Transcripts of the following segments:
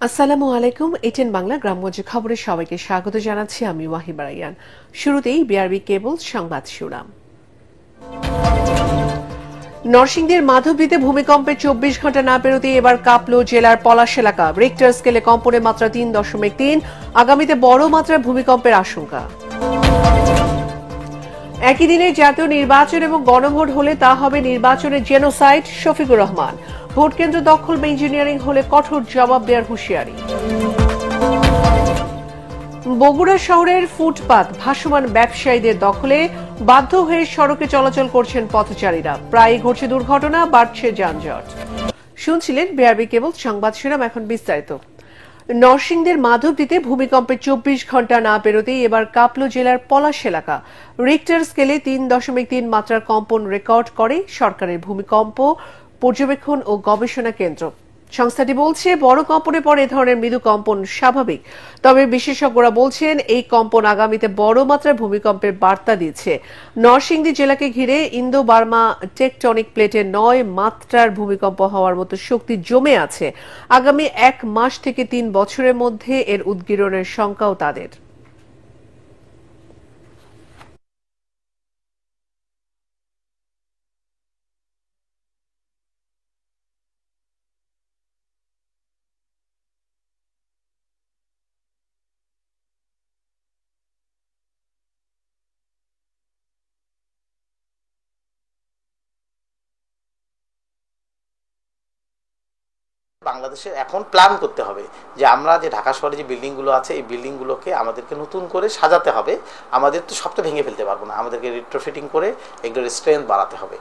আসসালামু আলাইকুম। এটিএন বাংলা গ্রামগঞ্জ খবরে সবাইকে স্বাগত জানাচ্ছি আমি ওয়াহিবা রাইয়ান। শুরুতেই বিআরবি কেবল সংবাদ শিরোনাম। নরসিংদীর মাধবদীতে ভূমিকম্পে ২৪ ঘন্টা না পেরোতেই এবার কাঁপল জেলার পলাশ এলাকা। রিক্টার স্কেলে কম্পনের মাত্রা ৩.৩। আগামীতে বড় মাত্রার ভূমিকম্পের আশঙ্কা। একই দিনে জাতীয় নির্বাচন এবং গণভোট হলে তা হবে নির্বাচনের জেনোসাইড, শফিকুর রহমান। ভোট কেন্দ্র দখল বা ইঞ্জিনিয়ারিং হলে কঠোর জবাব দেওয়ার হুঁশিয়ারি। বগুড়া শহরের ফুটপাত ভাসমান ব্যবসায়ীদের দখলে, বাধ্য হয়ে সড়কে চলাচল করছেন পথচারীরা। প্রায়ই ঘটছে দুর্ঘটনা, বাড়ছে যানজট। শুনছিলেন বিআরবি কেবল সংবাদ শিরোনাম, এখন বিস্তারিত। নরসিংদীর মাধবদীতে ভূমিকম্পে ২৪ ঘন্টা না পেরোতেই এবার কাঁপল জেলার পলাশ এলাকা। রিক্টার স্কেলে ৩.৩ মাত্রার কম্পন রেকর্ড করে সরকারের ভূমিকম্প পর্যবেক্ষণ ও গবেষণা কেন্দ্র। সংস্থাটি বলছে, বড় কম্পনের পর এ ধরনের মৃদু কম্পন স্বাভাবিক। তবে বিশেষজ্ঞরা বলছেন, এই কম্পন আগামীতে বড় মাত্রার ভূমিকম্পের বার্তা দিচ্ছে। নরসিংদী জেলাকে ঘিরে ইন্দো বার্মা টেকটনিক প্লেটে ৯ মাত্রার ভূমিকম্প হওয়ার মতো শক্তি জমে আছে। আগামী ১ মাস থেকে ৩ বছরের মধ্যে এর উদ্গীরণের শঙ্কাও তাদের। বাংলাদেশে এখন প্ল্যান করতে হবে যে আমরা যে ঢাকা শহরে যে বিল্ডিংগুলো আছে এই বিল্ডিংগুলোকে আমাদেরকে নতুন করে সাজাতে হবে। আমাদের তো সবটা ভেঙে ফেলতে পারবো না, আমাদেরকে রিট্রোফিটিং করে এগুলোর স্ট্রেংথ বাড়াতে হবে।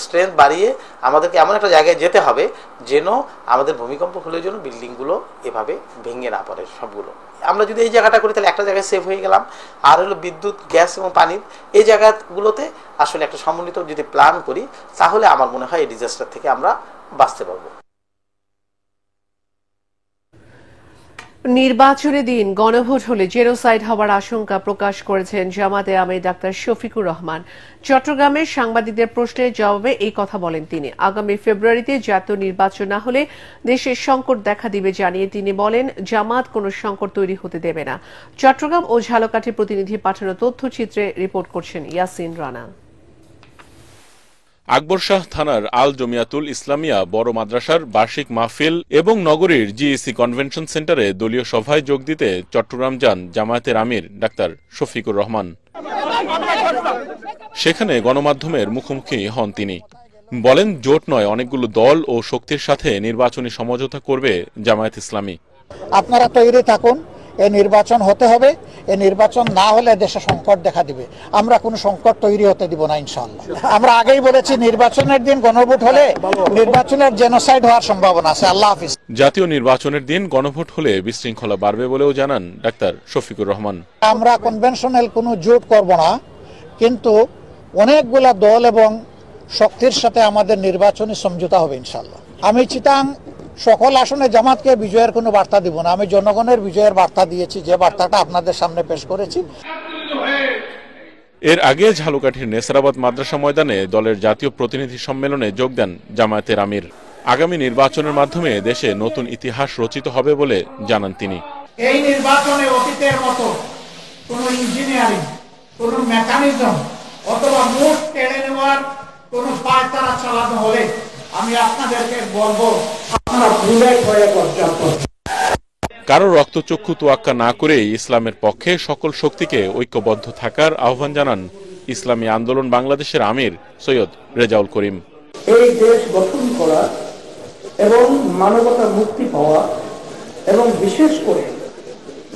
স্ট্রেংথ বাড়িয়ে আমাদেরকে এমন একটা জায়গায় যেতে হবে যেন আমাদের ভূমিকম্প হলে যেন বিল্ডিংগুলো এভাবে ভেঙে না পড়ে সবগুলো। আমরা যদি এই জায়গাটা করি তাহলে একটা জায়গায় সেভ হয়ে গেলাম। আর হলো বিদ্যুৎ, গ্যাস এবং পানির এই জায়গাগুলোতে আসলে একটা সমন্বিত যদি প্ল্যান করি তাহলে আমার মনে হয় এই ডিজাস্টার থেকে আমরা বাঁচতে পারবো। নির্বাচনের দিন গণভোট হলে জেনোসাইড হওয়ার আশঙ্কা প্রকাশ করেছেন জামাতে আমির ডাক্তার শফিকুর রহমান। চট্টগ্রামের সাংবাদিকদের প্রশ্নের জবাবে এই কথা বলেন তিনি। আগামী ফেব্রুয়ারিতে জাতীয় নির্বাচন না হলে দেশের সংকট দেখা দিবে জানিয়ে তিনি বলেন, জামাত কোনো সংকট তৈরি হতে দেবে না। চট্টগ্রাম ও ঝালকাঠি প্রতিনিধি পাঠানো তথ্যচিত্রে রিপোর্ট করছেন ইয়াসিন রানা। আকবর শাহ থানার আল জমিয়াতুল ইসলামিয়া বড় মাদ্রাসার বার্ষিক মাহফিল এবং নগরীর জিইসি কনভেনশন সেন্টারে দলীয় সভায় যোগ দিতে চট্টগ্রাম যান জামায়াতের আমির ডাক্তার শফিকুর রহমান। সেখানে গণমাধ্যমের মুখোমুখি হন তিনি। বলেন, জোট নয়, অনেকগুলো দল ও শক্তির সাথে নির্বাচনী সমঝোতা করবে জামায়াত ইসলামী। আপনারা তৈরি থাকুন, এই নির্বাচন হতে হবে। এই নির্বাচন না হলে দেশে সংকট দেখা দিবে। আমরা কোনো সংকট তৈরি হতে দিব না ইনশাআল্লাহ। আমরা আগেই বলেছি, নির্বাচনের দিন গণভোট হলে নির্বাচনের জেনোসাইড হওয়ার সম্ভাবনা আছে। আল্লাহ হাফিজ। জাতীয় নির্বাচনের দিন গণভোট হলে বিশৃঙ্খলা বাড়বে বলেও জানান ডাক্তার শফিকুর রহমান। আমরা কনভেনশনাল কোনো জোট করব না, কিন্তু অনেকগুলা দল এবং শক্তির সাথে আমাদের নির্বাচনী সমঝোতা হবে ইনশাআল্লাহ। আমি চিটাং সকল আসনে জামাতকে বিজয়ের কোনো বার্তা দিব না, আমি জনগণের বিজয়ের বার্তা দিয়েছি, যে বার্তাটা আপনাদের সামনে পেশ করেছি। এর আগে ঝালকাঠির নেসারাবাদ মাদ্রাসা ময়দানে দলের জাতীয় প্রতিনিধি সম্মেলনে যোগ দেন জামায়াতের আমির। আগামী নির্বাচনের মাধ্যমে দেশে নতুন ইতিহাস রচিত হবে বলে জানান তিনি। এই নির্বাচনে অতীতের মতো কোন ইঞ্জিনিয়ারিং, কোন মেকানিজম অথবা ভোট কেড়ে নেওয়ার কোন পায়তারা চালানো হলে আমি আপনাদেরকে বলবো, আপনারা ভুলে হয়ে পর্যাপ্ত। কারো রক্তচক্ষু তোয়াক্কা না করে ইসলামের পক্ষে সকল শক্তিকে ঐক্যবদ্ধ থাকার আহ্বান জানান ইসলামী আন্দোলন বাংলাদেশের আমির সৈয়দ রেজাউল করিম। এই দেশ গঠন করা এবং মানবতা মুক্তি পাওয়া এবং বিশেষ করে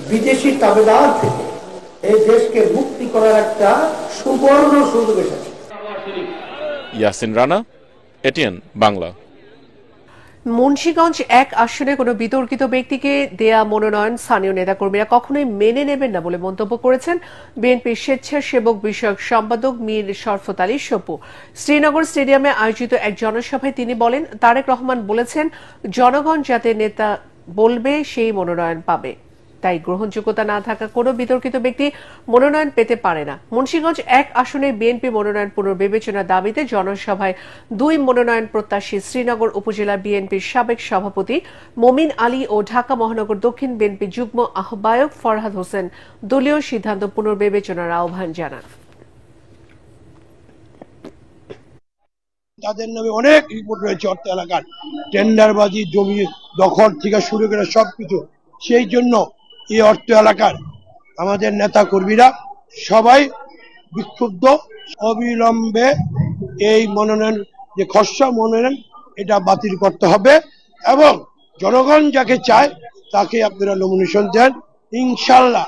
বিদেশি তাবেদার থেকে এই দেশকে মুক্তি করার একটা সুবর্ণ সুযোগ এসেছে। ইয়াসিন রানা, এটিএন বাংলা। মুন্সিগঞ্জ ১ আসনে কোনো বিতর্কিত ব্যক্তিকে দেয়া মনোনয়ন স্থানীয় নেতাকর্মীরা কখনোই মেনে নেবেন না বলে মন্তব্য করেছেন বিএনপির স্বেচ্ছাসেবক বিষয়ক সম্পাদক মীর শরফত আলী সপু। শ্রীনগর স্টেডিয়ামে আয়োজিত এক জনসভায় তিনি বলেন, তারেক রহমান বলেছেন, জনগণ যাতে নেতা বলবে সেই মনোনয়ন পাবে। তাই গ্রহণযোগ্যতা না থাকা কোনো বিতর্কিত ব্যক্তি মনোনয়ন পেতে পারে না। মুন্সিগঞ্জ 1 আসনে বিএনপি মনোনয়ন পুনর্বিবেচনার দাবিতে জনসভায় 2 মনোনয়ন প্রত্যাশী শ্রীনগর উপজেলা বিএনপির সাবেক সভাপতি মমিন আলী ও ঢাকা মহানগর দক্ষিণ বিএনপি যুগ্ম আহ্বায়ক ফরহাদ হোসেন দলীয় সিদ্ধান্ত পুনর্বিবেচনার আহ্বান জানান। তাদের নামে অনেক রিপোর্ট রয়েছে, অর্থ এলাকার টেন্ডারবাজি, জমি দখল থেকে শুরু করে সবকিছু। সেই জন্য এই অর্থ এলাকার আমাদের নেতা কর্মীরা সবাই বিক্ষুব্ধ। অবিলম্বে এই মনোনয়ন, যে খসড়া মনোনয়ন, এটা বাতিল করতে হবে এবং জনগণ যাকে চায় তাকে আপনারা নমিনেশন দেন। ইনশাল্লাহ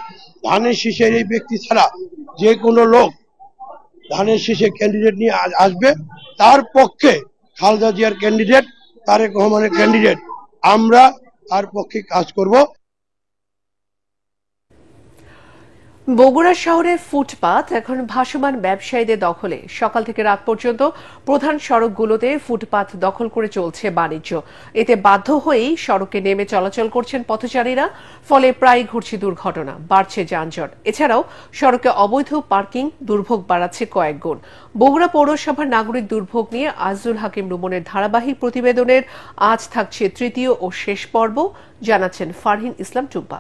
ধানের শীষের এই ব্যক্তি ছাড়া যে কোনো লোক ধানের শীষে ক্যান্ডিডেট নিয়ে আসবে, তার পক্ষে খালেদা জিয়ার ক্যান্ডিডেট, তারেক রহমানের ক্যান্ডিডেট, আমরা তার পক্ষে কাজ করব। বগুড়া শহরের ফুটপাত এখন ভাসমান ব্যবসায়ীদের দখলে। সকাল থেকে রাত পর্যন্ত প্রধান সড়কগুলোতে ফুটপাত দখল করে চলছে বাণিজ্য। এতে বাধ্য হয়েই সড়কে নেমে চলাচল করছেন পথচারীরা, ফলে প্রায় ঘটছে দুর্ঘটনা, বাড়ছে যানজট। এছাড়াও সড়কে অবৈধ পার্কিং দুর্ভোগ বাড়াচ্ছে কয়েক গুণ। বগুড়া পৌরসভার নাগরিক দুর্ভোগ নিয়ে আজিজুল হাকিম রুমনের ধারাবাহিক প্রতিবেদনের আজ থাকছে তৃতীয় ও শেষ পর্ব, জানাচ্ছেন ফারহিন ইসলাম টুম্পা।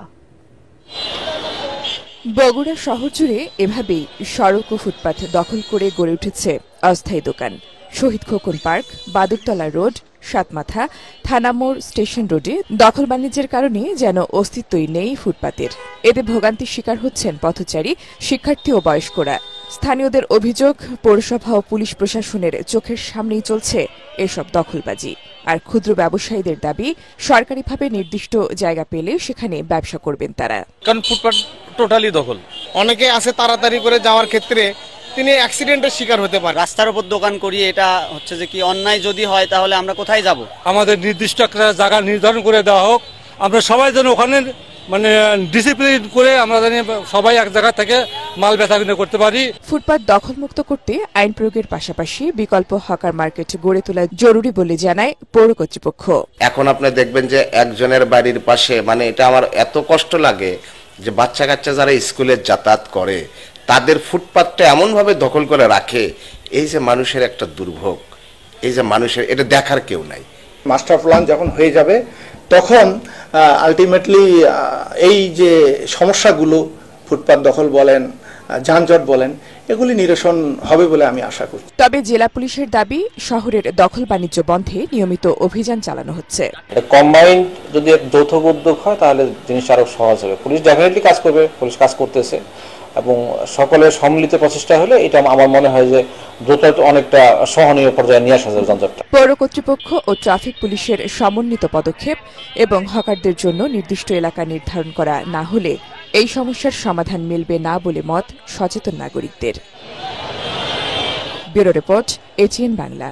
বগুড়া শহর জুড়ে এভাবেই সড়ক ও ফুটপাথ দখল করে গড়ে উঠেছে অস্থায়ী দোকান। Shaheed Khokon park, Badurtala road, Satmatha, Thanamor, station রোডে দখল বাণিজ্যের কারণে যেন অস্তিত্বই নেই ফুটপাতের। এতে ভোগান্তির শিকার হচ্ছেন পথচারী, শিক্ষার্থী ও বয়স্করা। স্থানীয়দের অভিযোগ, পৌরসভা ও পুলিশ প্রশাসনের চোখের সামনেই চলছে এসব দখলবাজি। আর ক্ষুদ্র ব্যবসায়ীদের দাবি, সরকারিভাবে নির্দিষ্ট জায়গা পেলে সেখানে ব্যবসা করবেন তারা। কারণ ফুটপাত টোটালি দখল, অনেকে আছে তাড়াতাড়ি করে যাওয়ার ক্ষেত্রে তিনি অ্যাক্সিডেন্টের শিকার হতে পারে। রাস্তার উপর দোকান করিয়ে এটা হচ্ছে যে কি অন্যায় যদি হয় তাহলে আমরা কোথায় যাব? আমাদের নির্দিষ্ট একটা জায়গা নির্ধারণ করে দেওয়া হোক, আমরা সবাই যেন ওখানে ডিসিপ্লিন করে আমরা জানি সবাই এক জায়গা থেকে মাল বেচা কিনা করতে পারি। ফুটপাত দখলমুক্ত করতে আইন প্রয়োগের পাশাপাশি বিকল্প হকার মার্কেট গড়ে তোলা জরুরি বলে জানায় পৌর কর্তৃপক্ষ। এখন আপনি দেখবেন যে একজনের বাড়ির পাশে, এটা আমার এত কষ্ট লাগে যে বাচ্চা কাচ্চা যারা স্কুলে যাতায়াত করে তাদের ফুটপাতটা এমনভাবে দখল করে রাখে। এই যে মানুষের একটা দুর্ভোগ, এই যে মানুষের এটা দেখার কেউ নাই। মাস্টার প্ল্যান যখন হয়ে যাবে তখন আলটিমেটলি এই যে সমস্যাগুলো, ফুটপাত দখল বলেন, যানজট বলেন, এগুলি নিরসন হবে বলে আমি আশা করছি। তবে জেলা পুলিশের দাবি, শহরের দখল বাণিজ্য বন্ধে নিয়মিত অভিযান চালানো হচ্ছে। কম্বাইন্ড যদি এক যৌথ উদ্যোগ হয় তাহলে জিনিসটা আরো সহজ হবে। পুলিশ ডেফিনেটলি কাজ করবে, পুলিশ কাজ করতেছে এবং সকলের সম্মিলিত প্রচেষ্টা হলে এটা আমার মনে হয় যে দ্রুত অনেকটা সহনীয় পর্যায়ে নিয়ে আসা যাবে যানজটটা। পৌর কর্তৃপক্ষ ও ট্রাফিক পুলিশের সমন্বিত পদক্ষেপ এবং হকারদের জন্য নির্দিষ্ট এলাকা নির্ধারণ করা না হলে এই সমস্যার সমাধান মিলবে না বলে মত সচেতন নাগরিকদের। Bureau report, ATN Bangla.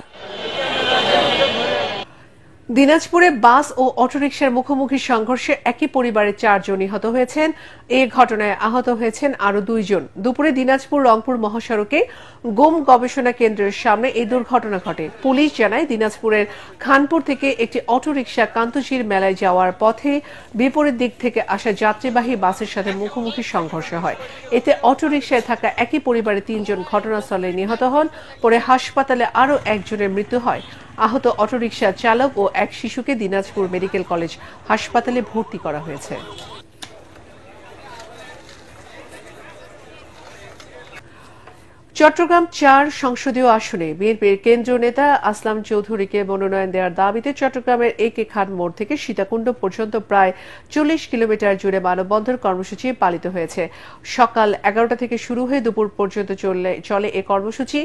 দিনাজপুরে বাস ও অটোরিকশার মুখোমুখি সংঘর্ষে একই পরিবারের 4 জন নিহত হয়েছেন। এই ঘটনায় আহত হয়েছেন আরো 2 জন। দুপুরে দিনাজপুর রংপুর মহাসড়কে গোম গবেষণা কেন্দ্রের সামনে এই দুর্ঘটনা ঘটে। পুলিশ জানায়, দিনাজপুরের খানপুর থেকে একটি অটোরিকশা কান্তজির মেলায় যাওয়ার পথে বিপরীত দিক থেকে আসা যাত্রীবাহী বাসের সাথে মুখোমুখি সংঘর্ষ হয়। এতে অটোরিকশায় থাকা একই পরিবারের 3 জন ঘটনাস্থলে নিহত হন। পরে হাসপাতালে আরো 1 জনের মৃত্যু হয়। আহত অটোরিকশা চালক ও এক শিশুকে দিনাজপুর মেডিকেল কলেজ হাসপাতালে ভর্তি করা হয়েছে। চট্টগ্রাম 4 সংসদীয় আসনে বিএনপির কেন্দ্রীয় নেতা আসলাম চৌধুরীকে মনোনয়ন দেওয়ার দাবিতে চট্টগ্রামের একে খান মোড় থেকে সীতাকুণ্ড পর্যন্ত প্রায় 40 কিলোমিটার জুড়ে মানববন্ধন কর্মসূচি পালিত হয়েছে। সকাল 11টা থেকে শুরু হয়ে দুপুর পর্যন্ত চলে এই কর্মসূচি।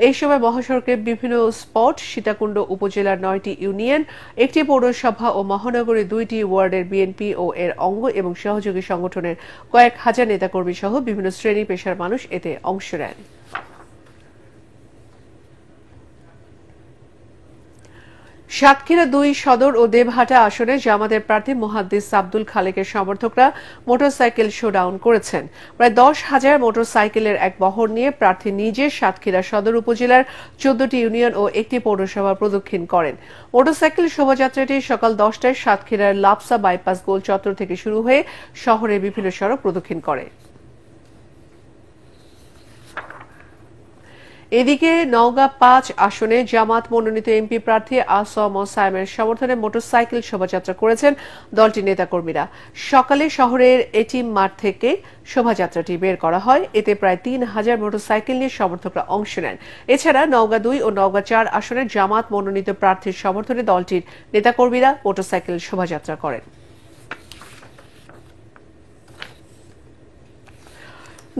এই সময় মহাসড়কের বিভিন্ন স্পট, সীতাকুণ্ড উপজেলার 9টি ইউনিয়ন, একটি পৌরসভা ও মহানগরীর 2টি ওয়ার্ডের বিএনপি ও এর অঙ্গ এবং সহযোগী সংগঠনের কয়েক হাজার নেতাকর্মী সহ বিভিন্ন শ্রেণী পেশার মানুষ এতে অংশ নেন। সাতক্ষীরা ২ সদর ও দেবহাটা আসনে জামাতের প্রার্থী মুহাদ্দিস আব্দুল খালেকের সমর্থকরা মোটরসাইকেল শোডাউন করেছেন। প্রায় ১০,০০০ মোটরসাইকেলের এক বহর নিয়ে প্রার্থী নিজে সাতক্ষীরা সদর উপজেলার ১৪টি ইউনিয়ন ও একটি পৌরসভা প্রদক্ষিণ করেন। মোটরসাইকেল শোভাযাত্রাটি সকাল ১০টায় সাতক্ষীরার লাপসা বাইপাস গোল চত্বর থেকে শুরু হয়ে শহরের বিভিন্ন সড়ক প্রদক্ষিণ করে। এদিকে নওগাঁ ৫ আসনে জামাত মনোনীত এমপি প্রার্থী আসম ও সাইমের সমর্থনে মোটরসাইকেল শোভাযাত্রা করেছেন দলটির নেতাকর্মীরা। সকালে শহরের এটিএম মাঠ থেকে শোভাযাত্রাটি বের করা হয়। এতে প্রায় ৩,০০০ মোটরসাইকেল নিয়ে সমর্থকরা অংশ নেন। এছাড়া নওগাঁ ২ ও নওগাঁ ৪ আসনে জামাত মনোনীত প্রার্থীর সমর্থনে দলটির নেতাকর্মীরা মোটরসাইকেল শোভাযাত্রা করেন।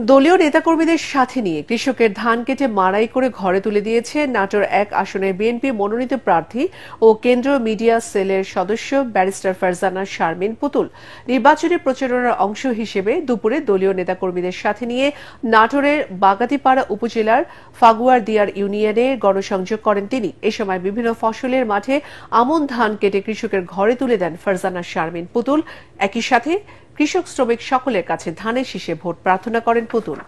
দলীয় নেতাকর্মীদের সাথে নিয়ে কৃষকের ধান কেটে মাড়াই করে ঘরে তুলে দিয়েছে নাটোর ১ আসনের বিএনপি মনোনীত প্রার্থী ও কেন্দ্রীয় মিডিয়া সেলের সদস্য ব্যারিস্টার ফারজানা শারমিন পুতুল। নির্বাচনী প্রচারণার অংশ হিসেবে দুপুরে দলীয় নেতাকর্মীদের সাথে নিয়ে নাটোরের বাগাতিপাড়া উপজেলার ফাগুয়ারদিয়ার ইউনিয়নে গণসংযোগ করেন তিনি। এ সময় বিভিন্ন ফসলের মাঠে আমন ধান কেটে কৃষকের ঘরে তুলে দেন ফারজানা শারমিন পুতুল। একই সাথে কৃষক শ্রমিক সকলের কাছে ধানের শীষে ভোট প্রার্থনা করেন পুতুল।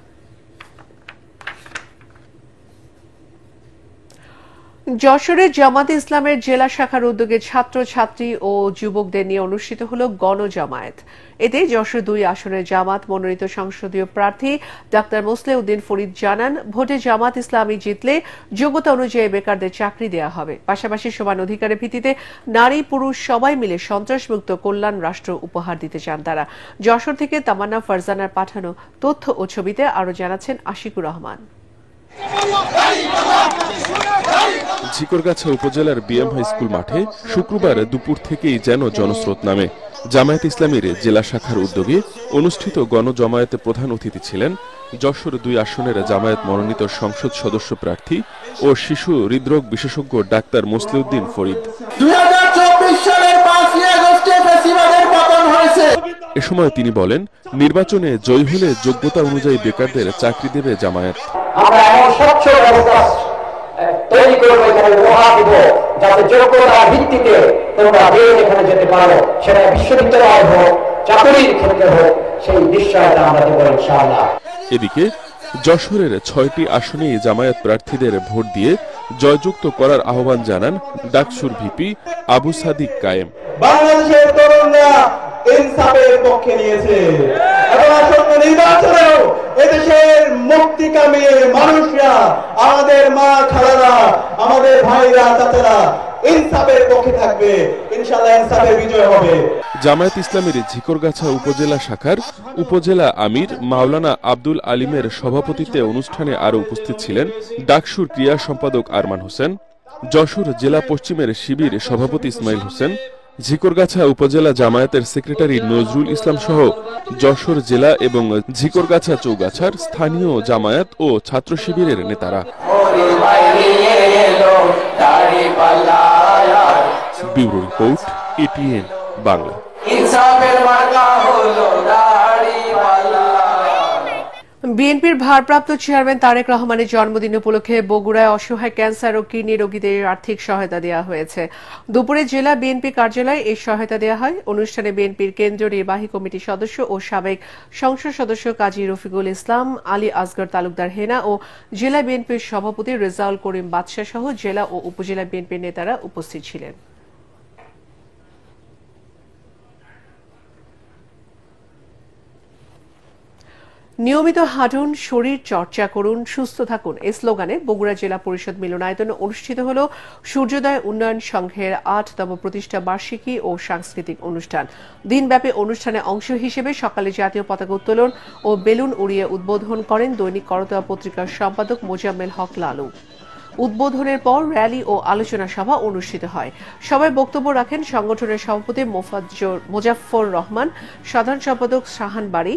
যশোরে জামাতে ইসলামের জেলা শাখার উদ্যোগে ছাত্রছাত্রী ও যুবকদের নিয়ে অনুষ্ঠিত হল গণজামায়াত। এতে যশোর ২ আসনের জামাত মনোনীত সংসদীয় প্রার্থী ডাক্তার মোসলেউদ্দিন ফরিদ জানান, ভোটে জামাত ইসলামী জিতলে যোগ্যতা অনুযায়ী বেকারদের চাকরি দেওয়া হবে। পাশাপাশি সমান অধিকারের ভিত্তিতে নারী পুরুষ সবাই মিলে সন্ত্রাসমুক্ত কল্যাণ রাষ্ট্র উপহার দিতে চান তারা। যশোর থেকে তামান্না ফারজানার পাঠানো তথ্য ও ছবিতে আরো জানাচ্ছেন আশিকুর রহমান। ঝিকরগাছা উপজেলার বিএম হাই স্কুল মাঠে শুক্রবার দুপুর থেকেই যেন জনস্রোত নামে। জামায়াত ইসলামীর জেলা শাখার উদ্যোগে অনুষ্ঠিত গণজামায়াতে প্রধান অতিথি ছিলেন যশোর ২ আসনের জামায়াত মনোনীত সংসদ সদস্য প্রার্থী ও শিশু হৃদরোগ বিশেষজ্ঞ ডাক্তার মোসলেউদ্দিন ফরিদ। ২০২৪ সালের ৫ই আগস্টে ফ্যাসিবাদের পতন হয়েছে। এ সময় তিনি বলেন, নির্বাচনে জয়ী হলে যোগ্যতা অনুযায়ী বেকারদের চাকরি দেবে জামায়াত। আমরা এমন স্বচ্ছ ব্যবস্থা তৈরি করবো, এখানে উপহার দিব, যাতে যোগ্যতার ভিত্তিতে তোমরা এখানে যেতে পারো, সেটা বিশ্ববিদ্যালয় হোক, চাকরির ক্ষেত্রে হোক, সেই নিশ্চয়তা আমরা দেব ইনশাআল্লাহ। এদিকে যশোরের ৬টি আসনেই জামায়াত প্রার্থীদের ভোট দিয়ে জয়যুক্ত করার আহ্বান জানান ডাকসুর ভিপি আবু সাদিক কায়েম। বাংলাদেশের তরুণরা ইনসাফের পক্ষে নিয়েছে এবং আসন্ন নির্বাচনেও এদেশের মুক্তিকামী মানুষরা, আমাদের মা খালারা, আমাদের ভাইরা চাচারা ইনসাফের পক্ষে থাকবে। ইনশাআল্লাহ ইনসাফের বিজয় হবে। জামায়াত ইসলামীর ঝিকরগাছা উপজেলা শাখার উপজেলা আমির মাওলানা আব্দুল আলিমের সভাপতিত্বে অনুষ্ঠানে আরো উপস্থিত ছিলেন ডাকসুর ক্রিয়া সম্পাদক আরমান হোসেন, যশোর জেলা পশ্চিমের শিবির সভাপতি ইসমাইল হোসেন, ঝিকরগাছা উপজেলা জামায়াতের সেক্রেটারি নজরুল ইসলাম সহ যশোর জেলা এবং ঝিকরগাছা চৌগাছার স্থানীয় জামায়াত ও ছাত্র শিবিরের নেতারা। Bureau report, ATN Bangla. বিএনপির ভারপ্রাপ্ত চেয়ারম্যান তারেক রহমানের জন্মদিন উপলক্ষে বগুড়ায় অসহায় ক্যান্সার ও কিডনি রোগীদের আর্থিক সহায়তা দেওয়া হয়েছে। দুপুরে জেলা বিএনপি কার্যালয়ে এই সহায়তা দেওয়া হয়। অনুষ্ঠানে বিএনপির কেন্দ্রীয় নির্বাহী কমিটির সদস্য ও সাবেক সংসদ সদস্য কাজী রফিকুল ইসলাম, আলী আসগর তালুকদার হেনা ও জেলা বিএনপির সভাপতি রেজাউল করিম বাদশা সহ জেলা ও উপজেলা বিএনপির নেতারা উপস্থিত ছিলেন। নিয়মিত হাঁটুন, শরীর চর্চা করুন, সুস্থ থাকুন এই স্লোগানে বগুড়া জেলা পরিষদ মিলনায়তনে অনুষ্ঠিত হল সূর্যোদয় উন্নয়ন সংঘের ৮তম প্রতিষ্ঠা বার্ষিকী ও সাংস্কৃতিক অনুষ্ঠান। দিনব্যাপী অনুষ্ঠানে অংশ হিসেবে সকালে জাতীয় পতাকা উত্তোলন ও বেলুন উড়িয়ে উদ্বোধন করেন দৈনিক করতোয়া পত্রিকার সম্পাদক মোজাম্মেল হক লালু। উদ্বোধনের পর র্যালি ও আলোচনা সভা অনুষ্ঠিত হয়। সবাই বক্তব্য রাখেন সংগঠনের সভাপতি মোজাফফর রহমান, সাধারণ সম্পাদক শাহান বাড়ি,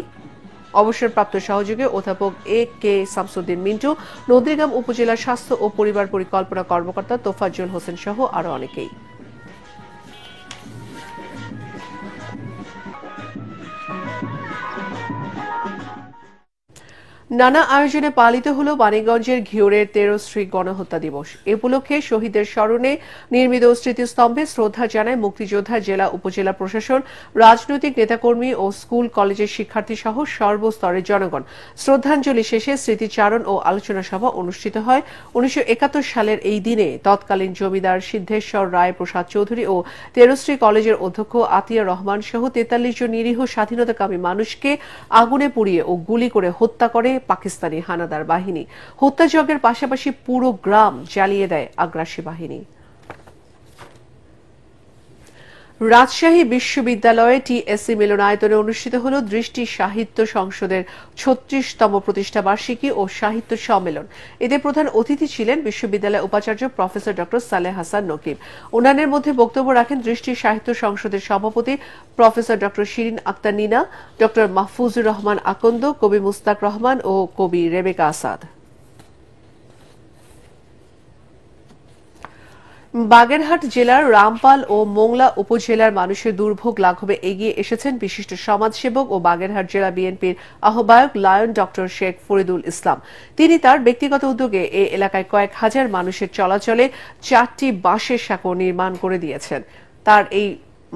অবসরপ্রাপ্ত সহযোগী অধ্যাপক এ কে শামসুদ্দিন মিন্টু, নন্দীগ্রাম উপজেলার স্বাস্থ্য ও পরিবার পরিকল্পনা কর্মকর্তা তোফাজ্জল হোসেন সহ আরো অনেকেই। নানা আয়োজনে পালিত হল মানিকগঞ্জের ঘিওরের 13শ্রী গণহত্যা দিবস। এ উপলক্ষে শহীদদের স্মরণে নির্মিত স্মৃতিস্তম্ভে শ্রদ্ধা জানায় মুক্তিযোদ্ধা, জেলা উপজেলা প্রশাসন, রাজনৈতিক নেতাকর্মী ও স্কুল কলেজের শিক্ষার্থী সহ সর্বস্তরের জনগণ। শ্রদ্ধাঞ্জলি শেষে স্মৃতিচারণ ও আলোচনা সভা অনুষ্ঠিত হয়। 1971 সালের এই দিনে তৎকালীন জমিদার সিদ্ধেশ্বর রায় প্রসাদ চৌধুরী ও 13শ্রী কলেজের অধ্যক্ষ আতিয়া রহমান সহ 43 জন নিরীহ স্বাধীনতাকামী মানুষকে আগুনে পুড়িয়ে ও গুলি করে হত্যা করে পাকিস্তানি হানাদার বাহিনী। হত্যাযজ্ঞের পাশাপাশি পুরো গ্রাম জ্বালিয়ে দেয় আগ্রাসী বাহিনী। রাজশাহী বিশ্ববিদ্যালয়ে টিএসসি মিলনায়তনে অনুষ্ঠিত হল দৃষ্টি সাহিত্য সংসদের 36তম প্রতিষ্ঠা বার্ষিকী ও সাহিত্য সম্মেলন। এতে প্রধান অতিথি ছিলেন বিশ্ববিদ্যালয়ের উপাচার্য প্রফেসর ডক্টর সালেহ হাসান নকিব। অন্যান্যের মধ্যে বক্তব্য রাখেন দৃষ্টি সাহিত্য সংসদের সভাপতি professor doctor Shirin Akter Nina, doctor Mahfuzur Rahman Akand, কবি মুস্তাক রহমান ও কবি রেবেকা আসাদ। বাগেরহাট জেলার রামপাল ও মোংলা উপজেলার মানুষের দুর্ভোগ লাঘবে এগিয়ে এসেছেন বিশিষ্ট সমাজসেবক ও বাগেরহাট জেলা বিএনপির আহ্বায়ক লায়ন ডক্টর শেখ ফরিদুল ইসলাম। তিনি তার ব্যক্তিগত উদ্যোগে এ এলাকায় কয়েক হাজার মানুষের চলাচলে 4টি বাঁশের সাঁকো নির্মাণ করে দিয়েছেন। তার এই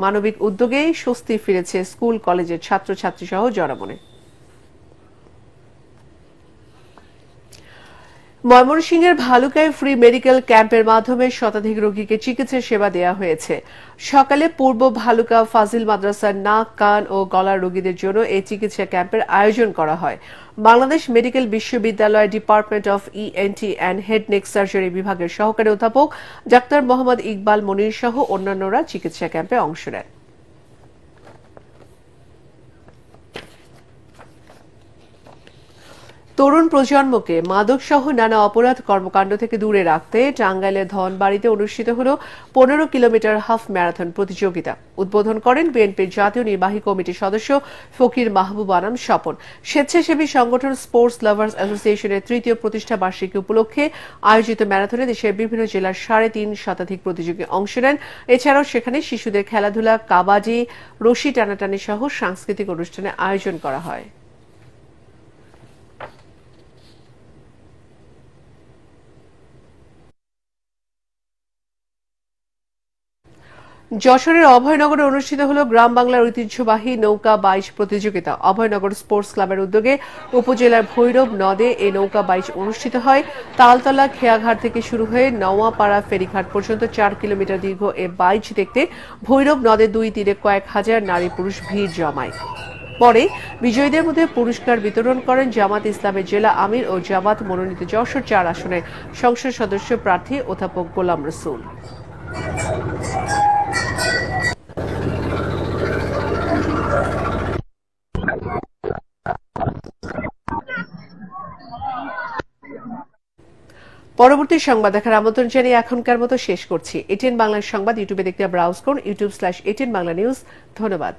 মানবিক উদ্যোগে স্বস্তি ফিরেছে স্কুল কলেজের ছাত্রছাত্রী সহ জনমনে। ময়মনসিংহের ভালুকায় ফ্রি মেডিকেল ক্যাম্পের মাধ্যমে শতাধিক রোগীকে চিকিৎসা সেবা দেওয়া হয়েছে। সকালে পূর্ব ভালুকা ফাজিল মাদ্রাসার নাক, কান ও গলার রোগীদের জন্য এই চিকিৎসা ক্যাম্পের আয়োজন করা হয়। বাংলাদেশ মেডিকেল বিশ্ববিদ্যালয় department of ENT and head neck surgery বিভাগের সহকারী অধ্যাপক ডাক্তার মোহাম্মদ ইকবাল মনির সহ অন্যান্যরা চিকিৎসা ক্যাম্পে অংশ নেন। তরুণ প্রজন্মকে মাদকসহ নানা অপরাধ কর্মকাণ্ড থেকে দূরে রাখতে টাঙ্গাইলের ধনবাড়িতে অনুষ্ঠিত হল 15 কিলোমিটার হাফ ম্যারাথন প্রতিযোগিতা। উদ্বোধন করেন বিএনপির জাতীয় নির্বাহী কমিটির সদস্য ফকির মাহবুব আনাম স্বপন। স্বেচ্ছাসেবী সংগঠন স্পোর্টস লাভার্স অ্যাসোসিয়েশনের 3য় প্রতিষ্ঠা বার্ষিকী উপলক্ষে আয়োজিত ম্যারাথনে দেশের বিভিন্ন জেলার 3.5 শতাধিক প্রতিযোগী অংশ নেন। এছাড়াও সেখানে শিশুদের খেলাধুলা, কাবাডি, রশি টানাটানি সহ সাংস্কৃতিক অনুষ্ঠানের আয়োজন করা হয়। যশোরের অভয়নগরে অনুষ্ঠিত হল গ্রাম বাংলার ঐতিহ্যবাহী নৌকা বাইচ প্রতিযোগিতা। অভয়নগর স্পোর্টস ক্লাবের উদ্যোগে উপজেলার ভৈরব নদে এই নৌকা বাইচ অনুষ্ঠিত হয়। তালতলা খেয়াঘাট থেকে শুরু হয়ে নওয়াপাড়া ফেরিঘাট পর্যন্ত 4 কিলোমিটার দীর্ঘ এ বাইচ দেখতে ভৈরব নদের 2 তীরে কয়েক হাজার নারী পুরুষ ভিড় জমায়। পরে বিজয়ীদের মধ্যে পুরস্কার বিতরণ করেন জামাত ইসলামের জেলা আমির ও জামাত মনোনীত যশোর 4 আসনের সংসদ সদস্য প্রার্থী অধ্যাপক গোলাম রসুল। পরবর্তী সংবাদ দেখার আমন্ত্রণ জানিয়ে এখনকার মতো শেষ করছি। এটিএন বাংলার সংবাদ ইউটিউবে দেখতে ব্রাউজ করুন, youtube/ATN বাংলা নিউজ। ধন্যবাদ।